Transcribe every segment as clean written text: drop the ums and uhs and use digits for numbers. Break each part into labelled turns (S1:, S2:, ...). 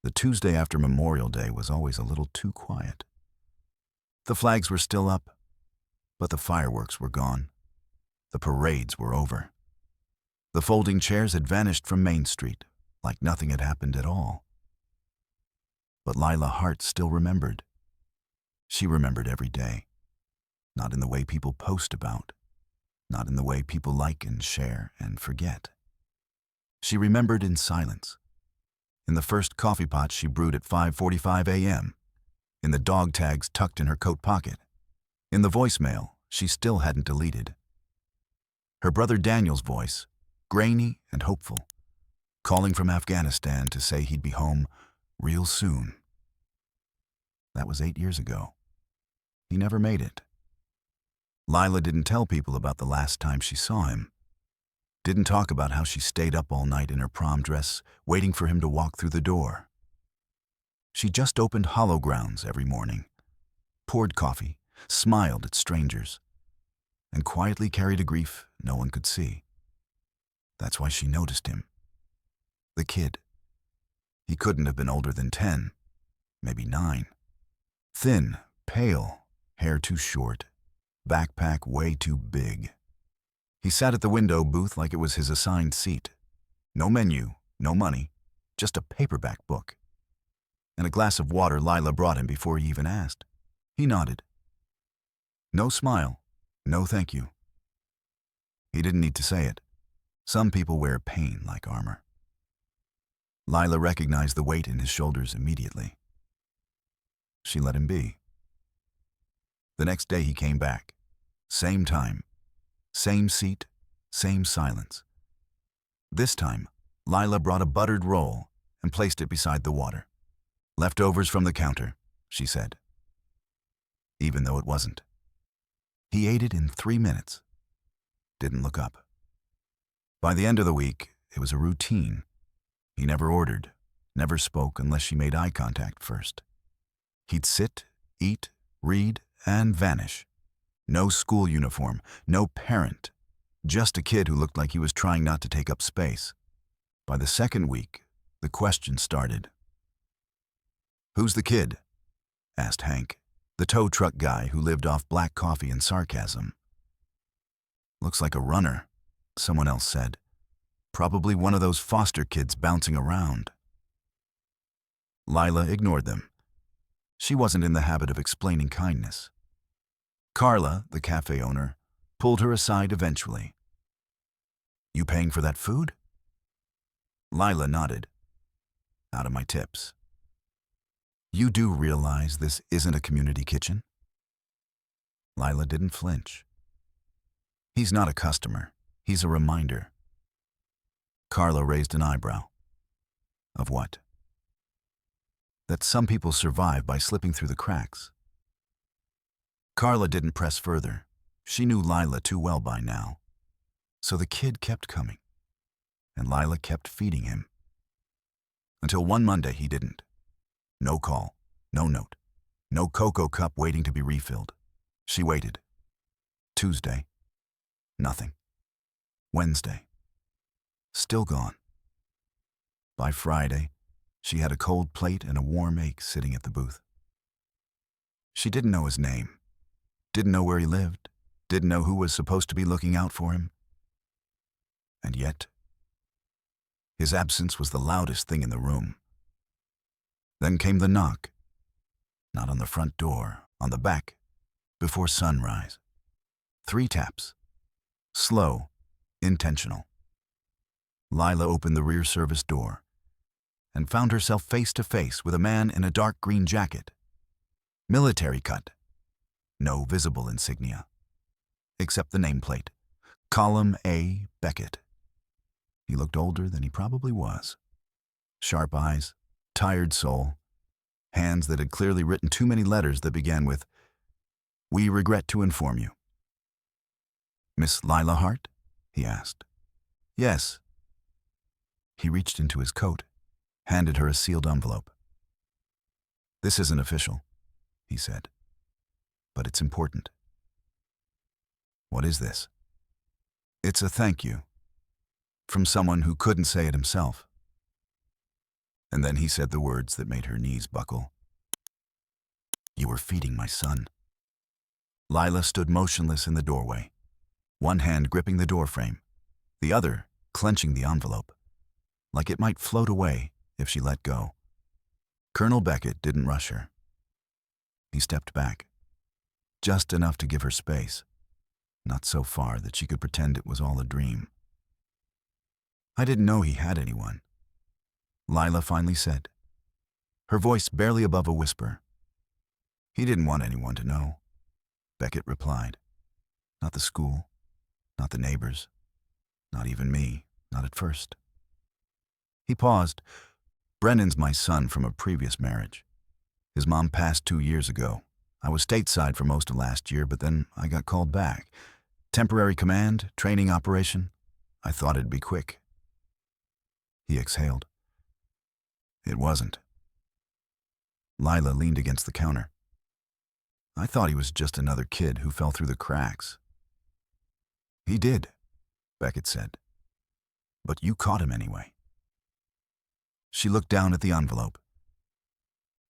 S1: The Tuesday after Memorial Day was always a little too quiet. The flags were still up, but the fireworks were gone. The parades were over. The folding chairs had vanished from Main Street, like nothing had happened at all. But Lila Hart still remembered. She remembered every day. Not in the way people post about. Not in the way people like and share and forget. She remembered in silence. In the first coffee pot she brewed at 5:45 a.m. In the dog tags tucked in her coat pocket. In the voicemail she still hadn't deleted. Her brother Daniel's voice, grainy and hopeful, calling from Afghanistan to say he'd be home real soon. That was 8 years ago. He never made it. Lila didn't tell people about the last time she saw him. Didn't talk about how she stayed up all night in her prom dress, waiting for him to walk through the door. She just opened Hollow Grounds every morning, poured coffee, smiled at strangers, and quietly carried a grief no one could see. That's why she noticed him. The kid. He couldn't have been older than 10, maybe 9. Thin, pale, hair too short, backpack way too big. He sat at the window booth like it was his assigned seat. No menu, no money, just a paperback book. And a glass of water Lila brought him before he even asked. He nodded. No smile, no thank you. He didn't need to say it. Some people wear pain like armor. Lila recognized the weight in his shoulders immediately. She let him be. The next day he came back. Same time. Same seat, same silence. This time, Lila brought a buttered roll and placed it beside the water. Leftovers from the counter, she said. Even though it wasn't. He ate it in 3 minutes. Didn't look up. By the end of the week, it was a routine. He never ordered, never spoke unless she made eye contact first. He'd sit, eat, read, and vanish. No school uniform, no parent, just a kid who looked like he was trying not to take up space. By the second week, the question started. "Who's the kid?" asked Hank, the tow truck guy who lived off black coffee and sarcasm. "Looks like a runner," someone else said. "Probably one of those foster kids bouncing around." Lila ignored them. She wasn't in the habit of explaining kindness. Carla, the cafe owner, pulled her aside eventually. "You paying for that food?" Lila nodded. "Out of my tips." "You do realize this isn't a community kitchen?" Lila didn't flinch. "He's not a customer. He's a reminder." Carla raised an eyebrow. "Of what?" "That some people survive by slipping through the cracks." Carla didn't press further. She knew Lila too well by now. So the kid kept coming, and Lila kept feeding him. Until one Monday he didn't. No call, no note, no cocoa cup waiting to be refilled. She waited. Tuesday, nothing. Wednesday, still gone. By Friday, she had a cold plate and a warm ache sitting at the booth. She didn't know his name. Didn't know where he lived, didn't know who was supposed to be looking out for him. And yet, his absence was the loudest thing in the room. Then came the knock. Not on the front door, on the back, before sunrise. 3 taps. Slow, intentional. Lila opened the rear service door and found herself face to face with a man in a dark green jacket. Military cut. No visible insignia, except the nameplate, Column A. Beckett. He looked older than he probably was. Sharp eyes, tired soul, hands that had clearly written too many letters that began with, "We regret to inform you." "Miss Lila Hart?" he asked. "Yes." He reached into his coat, handed her a sealed envelope. "This isn't official," he said. "But it's important." "What is this?" "It's a thank you. From someone who couldn't say it himself." And then he said the words that made her knees buckle. "You were feeding my son." Lila stood motionless in the doorway, one hand gripping the doorframe, the other clenching the envelope, like it might float away if she let go. Colonel Beckett didn't rush her. He stepped back, just enough to give her space, not so far that she could pretend it was all a dream. "I didn't know he had anyone," Lila finally said, her voice barely above a whisper. "He didn't want anyone to know," Beckett replied. "Not the school, not the neighbors, not even me, not at first." He paused. "Brennan's my son from a previous marriage. His mom passed 2 years ago. I was stateside for most of last year, but then I got called back. Temporary command, training operation. I thought it'd be quick." He exhaled. "It wasn't." Lila leaned against the counter. "I thought he was just another kid who fell through the cracks." "He did," Beckett said. "But you caught him anyway." She looked down at the envelope.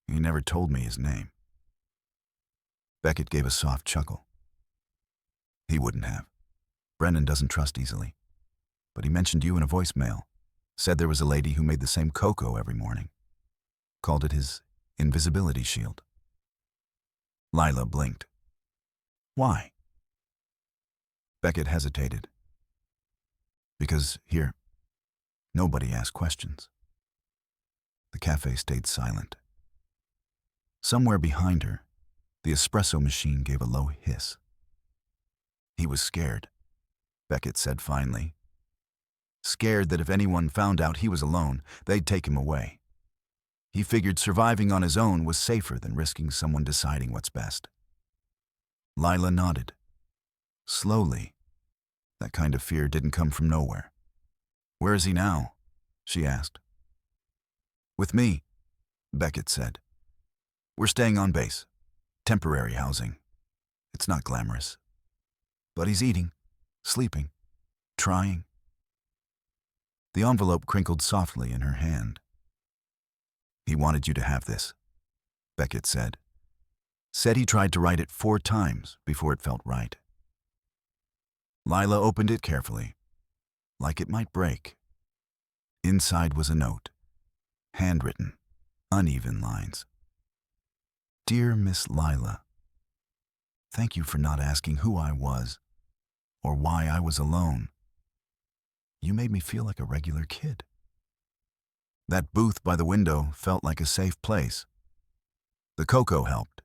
S1: "He never told me his name." Beckett gave a soft chuckle. "He wouldn't have. Brennan doesn't trust easily. But he mentioned you in a voicemail. Said there was a lady who made the same cocoa every morning. Called it his invisibility shield." Lila blinked. "Why?" Beckett hesitated. "Because here, nobody asks questions." The cafe stayed silent. Somewhere behind her, the espresso machine gave a low hiss. "He was scared," Beckett said finally. "Scared that if anyone found out he was alone, they'd take him away. He figured surviving on his own was safer than risking someone deciding what's best." Lila nodded. Slowly. That kind of fear didn't come from nowhere. "Where is he now?" she asked. "With me," Beckett said. "We're staying on base. Temporary housing. It's not glamorous. But he's eating, sleeping, trying." The envelope crinkled softly in her hand. "He wanted you to have this," Beckett said. "Said he tried to write it 4 times before it felt right." Lila opened it carefully, like it might break. Inside was a note, handwritten, uneven lines. "Dear Miss Lila, thank you for not asking who I was or why I was alone. You made me feel like a regular kid. That booth by the window felt like a safe place. The cocoa helped,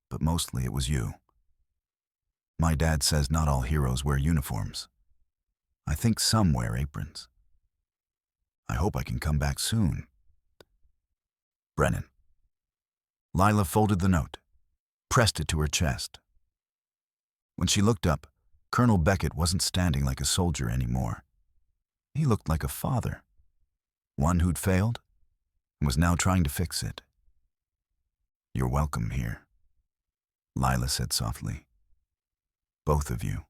S1: but mostly it was you. My dad says not all heroes wear uniforms. I think some wear aprons. I hope I can come back soon. Brennan." Lila folded the note, pressed it to her chest. When she looked up, Colonel Beckett wasn't standing like a soldier anymore. He looked like a father, one who'd failed and was now trying to fix it. "You're welcome here," Lila said softly. "Both of you."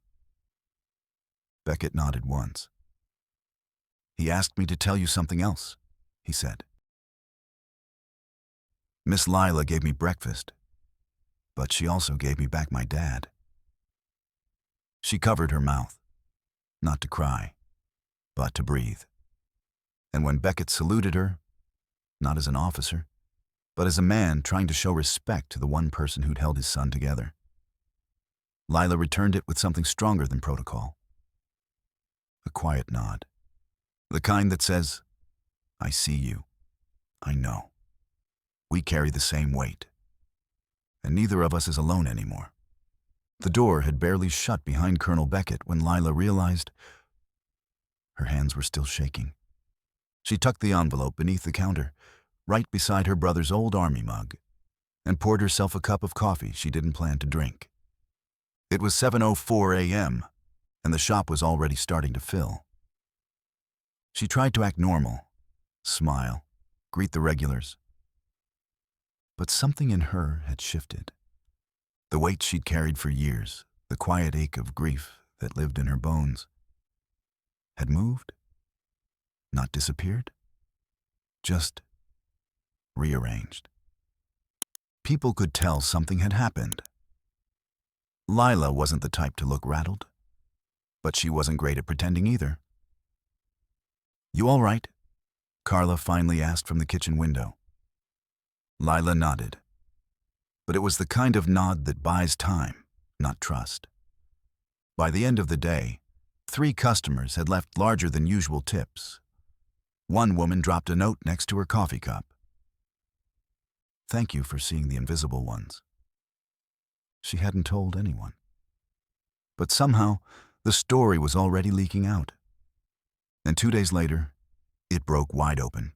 S1: Beckett nodded once. "He asked me to tell you something else," he said. "Miss Lila gave me breakfast, but she also gave me back my dad." She covered her mouth, not to cry, but to breathe. And when Beckett saluted her, not as an officer, but as a man trying to show respect to the one person who'd held his son together, Lila returned it with something stronger than protocol. A quiet nod. The kind that says, "I see you. I know. We carry the same weight. And neither of us is alone anymore." The door had barely shut behind Colonel Beckett when Lila realized her hands were still shaking. She tucked the envelope beneath the counter, right beside her brother's old army mug, and poured herself a cup of coffee she didn't plan to drink. It was 7:04 a.m., and the shop was already starting to fill. She tried to act normal, smile, greet the regulars. But something in her had shifted. The weight she'd carried for years, the quiet ache of grief that lived in her bones, had moved, not disappeared, just rearranged. People could tell something had happened. Lila wasn't the type to look rattled, but she wasn't great at pretending either. "You all right?" Carla finally asked from the kitchen window. Lila nodded, but it was the kind of nod that buys time, not trust. By the end of the day, 3 customers had left larger than usual tips. One woman dropped a note next to her coffee cup. "Thank you for seeing the invisible ones." She hadn't told anyone. But somehow, the story was already leaking out. And 2 days later, it broke wide open.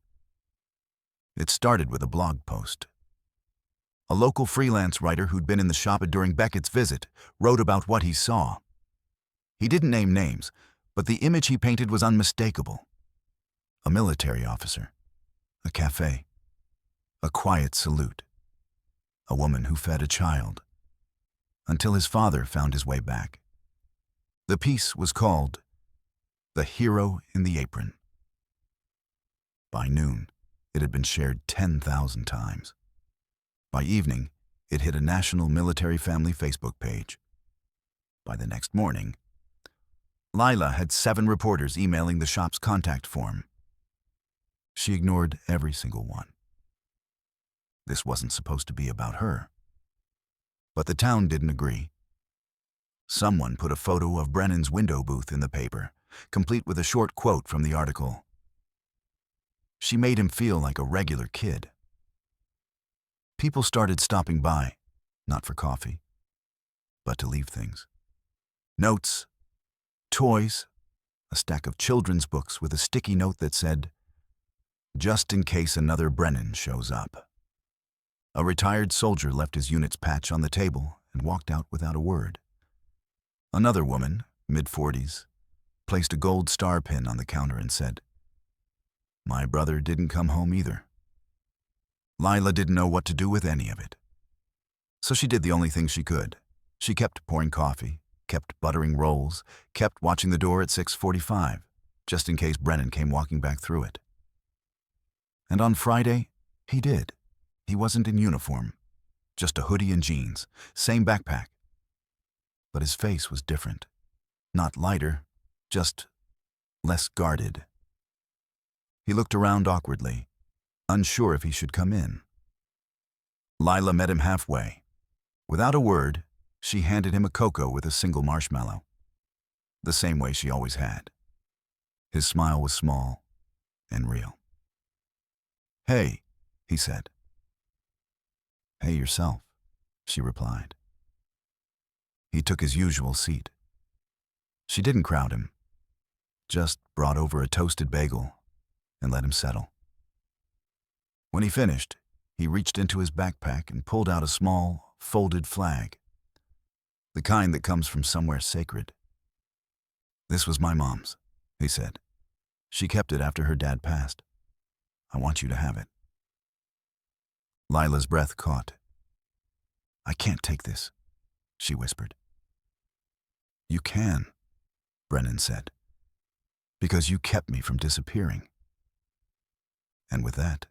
S1: It started with a blog post. A local freelance writer who'd been in the shop during Beckett's visit wrote about what he saw. He didn't name names, but the image he painted was unmistakable. A military officer, a café, a quiet salute, a woman who fed a child, until his father found his way back. The piece was called "The Hero in the Apron." By noon, it had been shared 10,000 times. By evening, it hit a national military family Facebook page. By the next morning, Lila had 7 reporters emailing the shop's contact form. She ignored every single one. This wasn't supposed to be about her. But the town didn't agree. Someone put a photo of Brennan's window booth in the paper, complete with a short quote from the article. She made him feel like a regular kid. People started stopping by, not for coffee, but to leave things. Notes, toys, a stack of children's books with a sticky note that said, "Just in case another Brennan shows up." A retired soldier left his unit's patch on the table and walked out without a word. Another woman, mid-40s, placed a gold star pin on the counter and said, "My brother didn't come home either." Lila didn't know what to do with any of it. So she did the only thing she could. She kept pouring coffee, kept buttering rolls, kept watching the door at 6:45, just in case Brennan came walking back through it. And on Friday, he did. He wasn't in uniform, just a hoodie and jeans, same backpack. But his face was different. Not lighter, just less guarded. He looked around awkwardly, unsure if he should come in. Lila met him halfway. Without a word, she handed him a cocoa with a single marshmallow, the same way she always had. His smile was small and real. "Hey," he said. "Hey yourself," she replied. He took his usual seat. She didn't crowd him, just brought over a toasted bagel and let him settle. When he finished, he reached into his backpack and pulled out a small, folded flag, the kind that comes from somewhere sacred. "This was my mom's," he said. "She kept it after her dad passed. I want you to have it." Lila's breath caught. "I can't take this," she whispered. "You can," Brennan said, "because you kept me from disappearing." And with that,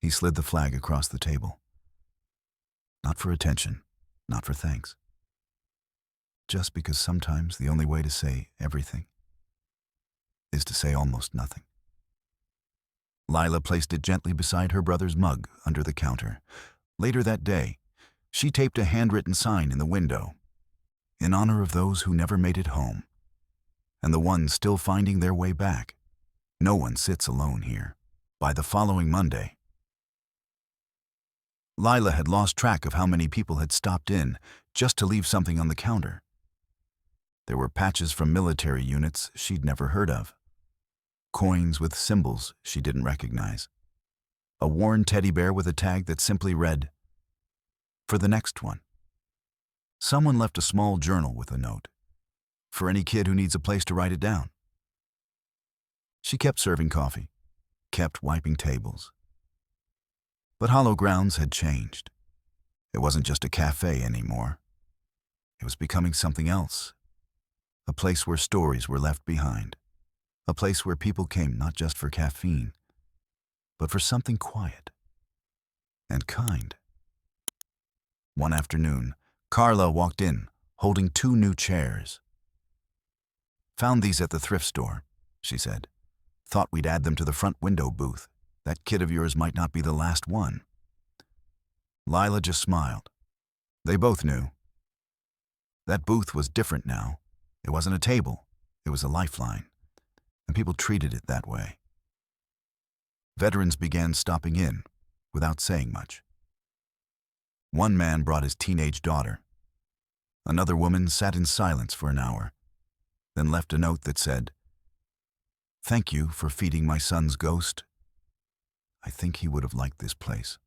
S1: he slid the flag across the table. Not for attention, not for thanks. Just because sometimes the only way to say everything is to say almost nothing. Lila placed it gently beside her brother's mug under the counter. Later that day, she taped a handwritten sign in the window, in honor of those who never made it home, and the ones still finding their way back. No one sits alone here. By the following Monday, Lila had lost track of how many people had stopped in just to leave something on the counter. There were patches from military units she'd never heard of, coins with symbols she didn't recognize, a worn teddy bear with a tag that simply read, "For the next one." Someone left a small journal with a note, "For any kid who needs a place to write it down." She kept serving coffee, kept wiping tables. But Hollow Grounds had changed. It wasn't just a cafe anymore. It was becoming something else. A place where stories were left behind. A place where people came not just for caffeine, but for something quiet and kind. One afternoon, Carla walked in, holding 2 new chairs. "Found these at the thrift store," she said. "Thought we'd add them to the front window booth. That kid of yours might not be the last one." Lila just smiled. They both knew. That booth was different now. It wasn't a table, it was a lifeline, and people treated it that way. Veterans began stopping in, without saying much. One man brought his teenage daughter. Another woman sat in silence for an hour, then left a note that said, "Thank you for feeding my son's ghost. I think he would have liked this place."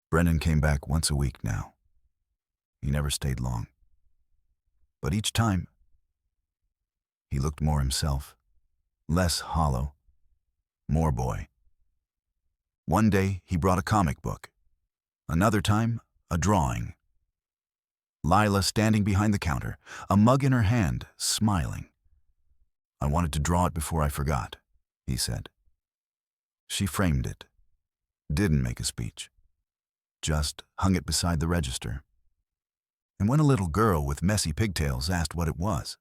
S1: Brennan came back once a week now. He never stayed long. But each time, he looked more himself, less hollow, more boy. One day, he brought a comic book. Another time, a drawing. Lila standing behind the counter, a mug in her hand, smiling. "I wanted to draw it before I forgot," he said. She framed it, didn't make a speech, just hung it beside the register. And when a little girl with messy pigtails asked what it was,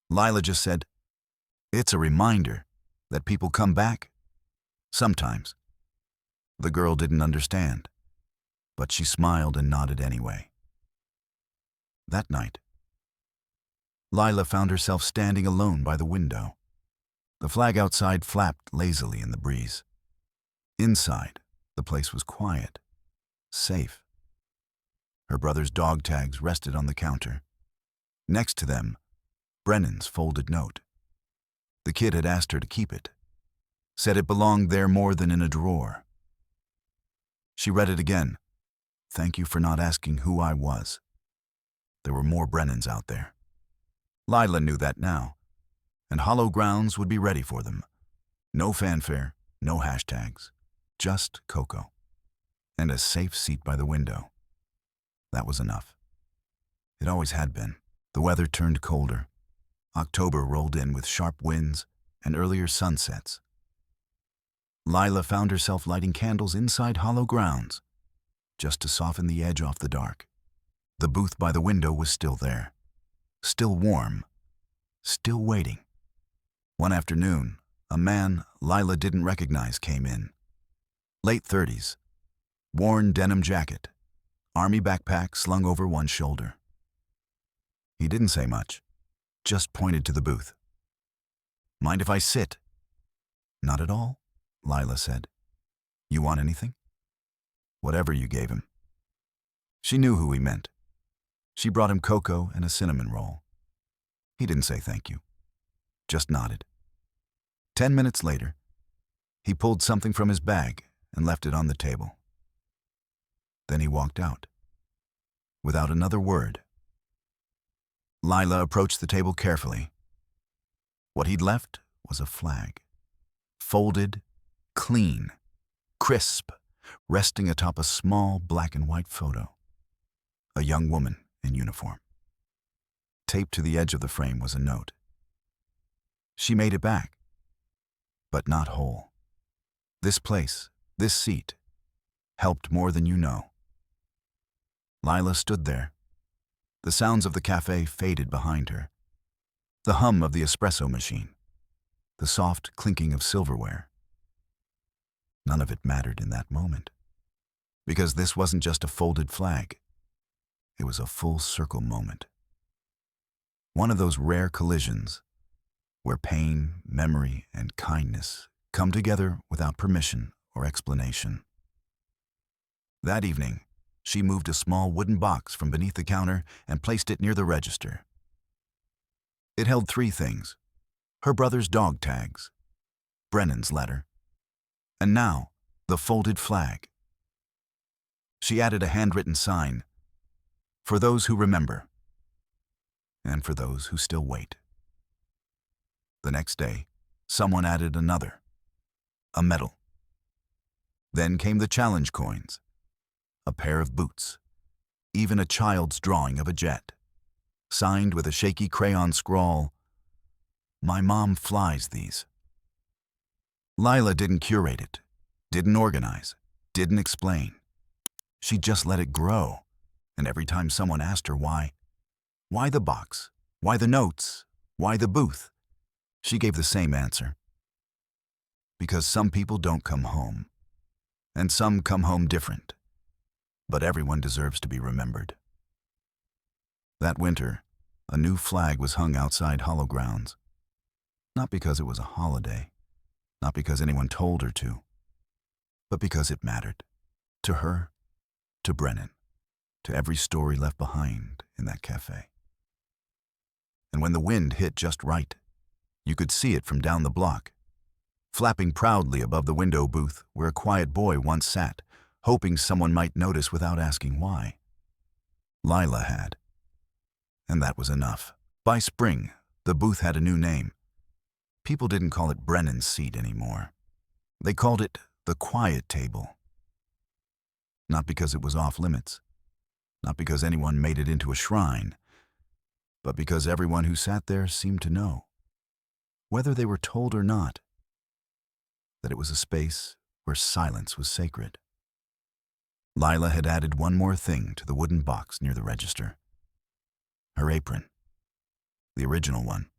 S1: Lila just said, "It's a reminder that people come back. Sometimes." The girl didn't understand, but she smiled and nodded anyway. That night, Lila found herself standing alone by the window. The flag outside flapped lazily in the breeze. Inside, the place was quiet, safe. Her brother's dog tags rested on the counter. Next to them, Brennan's folded note. The kid had asked her to keep it, said it belonged there more than in a drawer. She read it again. "Thank you for not asking who I was." There were more Brennans out there. Lila knew that now, and Hollow Grounds would be ready for them. No fanfare, no hashtags, just cocoa, and a safe seat by the window. That was enough. It always had been. The weather turned colder. October rolled in with sharp winds and earlier sunsets. Lila found herself lighting candles inside Hollow Grounds, just to soften the edge off the dark. The booth by the window was still there, still warm, still waiting. One afternoon, a man Lila didn't recognize came in. Late 30s, worn denim jacket, army backpack slung over one shoulder. He didn't say much, just pointed to the booth. "Mind if I sit?" "Not at all," Lila said. "You want anything?" "Whatever you gave him." She knew who he meant. She brought him cocoa and a cinnamon roll. He didn't say thank you, just nodded. 10 minutes later, he pulled something from his bag and left it on the table. Then he walked out, without another word. Lila approached the table carefully. What he'd left was a flag, folded, clean, crisp, resting atop a small black and white photo. A young woman in uniform. Taped to the edge of the frame was a note. She made it back, but not whole. This place, this seat, helped more than you know. Lila stood there. The sounds of the café faded behind her. The hum of the espresso machine. The soft clinking of silverware. None of it mattered in that moment, because this wasn't just a folded flag. It was a full circle moment. One of those rare collisions where pain, memory, and kindness come together without permission or explanation. That evening, she moved a small wooden box from beneath the counter and placed it near the register. It held 3 things: her brother's dog tags, Brennan's letter, and now the folded flag. She added a handwritten sign, "For those who remember, and for those who still wait." The next day, someone added another, a medal. Then came the challenge coins, a pair of boots, even a child's drawing of a jet, signed with a shaky crayon scrawl, "My mom flies these." Lila didn't curate it, didn't organize, didn't explain. She just let it grow, and every time someone asked her why the box, why the notes, why the booth, she gave the same answer. Because some people don't come home, and some come home different, but everyone deserves to be remembered. That winter, a new flag was hung outside Hollow Grounds. Not because it was a holiday, not because anyone told her to, but because it mattered. To her, to Brennan, to every story left behind in that cafe. And when the wind hit just right, you could see it from down the block, flapping proudly above the window booth where a quiet boy once sat, hoping someone might notice without asking why. Lila had. And that was enough. By spring, the booth had a new name. People didn't call it Brennan's seat anymore. They called it the quiet table. Not because it was off limits, not because anyone made it into a shrine, but because everyone who sat there seemed to know, whether they were told or not, that it was a space where silence was sacred. Lila had added one more thing to the wooden box near the register. Her apron. The original one.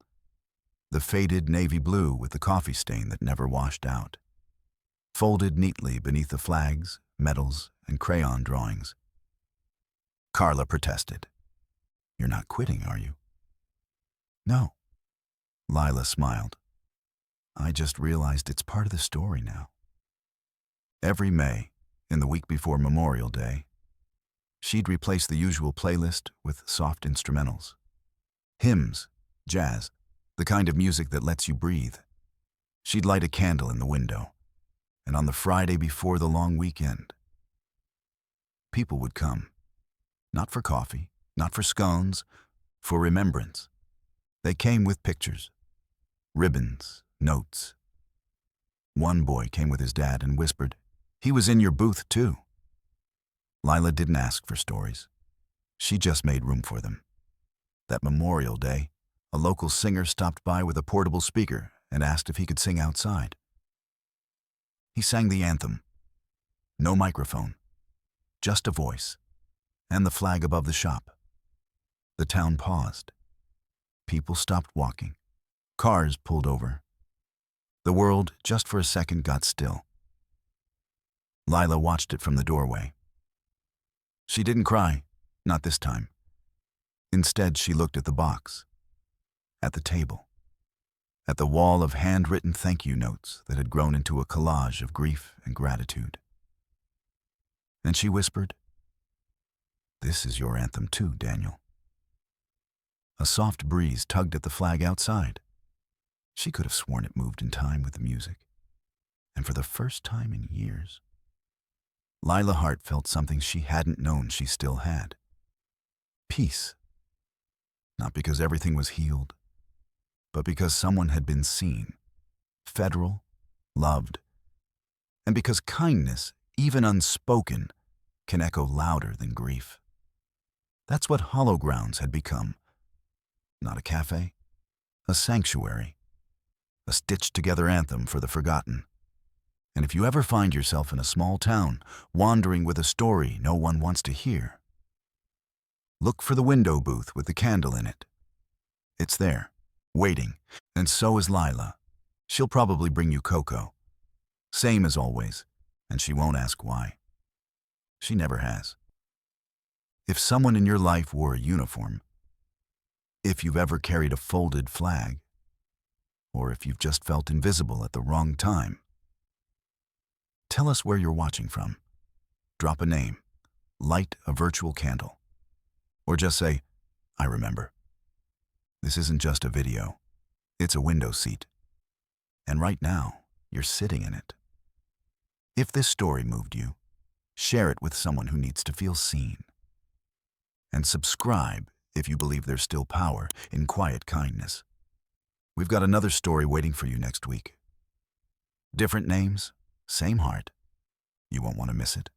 S1: The faded navy blue with the coffee stain that never washed out. Folded neatly beneath the flags, medals, and crayon drawings. Carla protested. "You're not quitting, are you?" "No." Lila smiled. "I just realized it's part of the story now." Every May, in the week before Memorial Day, she'd replace the usual playlist with soft instrumentals. Hymns, jazz, the kind of music that lets you breathe. She'd light a candle in the window, and on the Friday before the long weekend, people would come. Not for coffee, not for scones, for remembrance. They came with pictures, ribbons, notes. One boy came with his dad and whispered, "He was in your booth too." Lila didn't ask for stories. She just made room for them. That Memorial Day, a local singer stopped by with a portable speaker and asked if he could sing outside. He sang the anthem. No microphone, just a voice, and the flag above the shop. The town paused. People stopped walking. Cars pulled over. The world, just for a second, got still. Lila watched it from the doorway. She didn't cry, not this time. Instead, she looked at the box, at the table, at the wall of handwritten thank you notes that had grown into a collage of grief and gratitude. And she whispered, "This is your anthem too, Daniel." A soft breeze tugged at the flag outside. She could have sworn it moved in time with the music. And for the first time in years, Lila Hart felt something she hadn't known she still had. Peace. Not because everything was healed, but because someone had been seen, federal, loved, and because kindness, even unspoken, can echo louder than grief. That's what Hollow Grounds had become. Not a cafe, a sanctuary, a stitched-together anthem for the forgotten. And if you ever find yourself in a small town, wandering with a story no one wants to hear, look for the window booth with the candle in it. It's there, waiting, and so is Lila. She'll probably bring you cocoa. Same as always, and she won't ask why. She never has. If someone in your life wore a uniform, if you've ever carried a folded flag, or if you've just felt invisible at the wrong time, tell us where you're watching from. Drop a name, light a virtual candle, or just say, "I remember." This isn't just a video, it's a window seat. And right now, you're sitting in it. If this story moved you, share it with someone who needs to feel seen. And subscribe if you believe there's still power in quiet kindness. We've got another story waiting for you next week. Different names, same heart. You won't want to miss it.